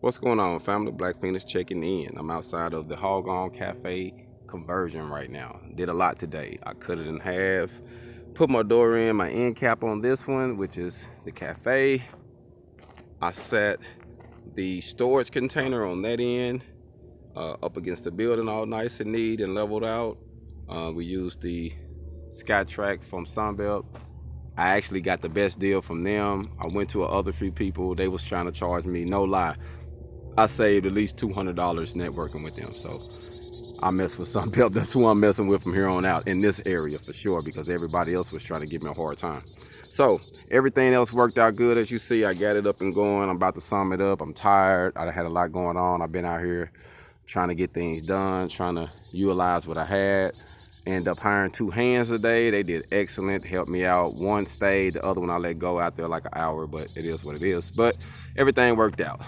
What's going on, family? Black Feniks checking in. I'm outside of the HogOn Cafe conversion right now. Did a lot today. I cut it in half, put my door in, my end cap on this one, which is the cafe. I set the storage container on that end up against the building, all nice and neat and leveled out. We used the SkyTrack from Sunbelt. I actually got the best deal from them. I went to other few people. They was trying to charge me, no lie, I saved at least $200 networking with them. So I mess with Sunbelt. That's who I'm messing with from here on out in this area for sure, because everybody else was trying to give me a hard time. So everything else worked out good. As you see, I got it up and going. I'm about to sum it up. I'm tired. I had a lot going on. I've been out here trying to get things done, trying to utilize what I had. End up hiring 2 hands today. They did excellent, helped me out. One stayed, the other one I let go out there like an hour, but it is what it is. But everything worked out.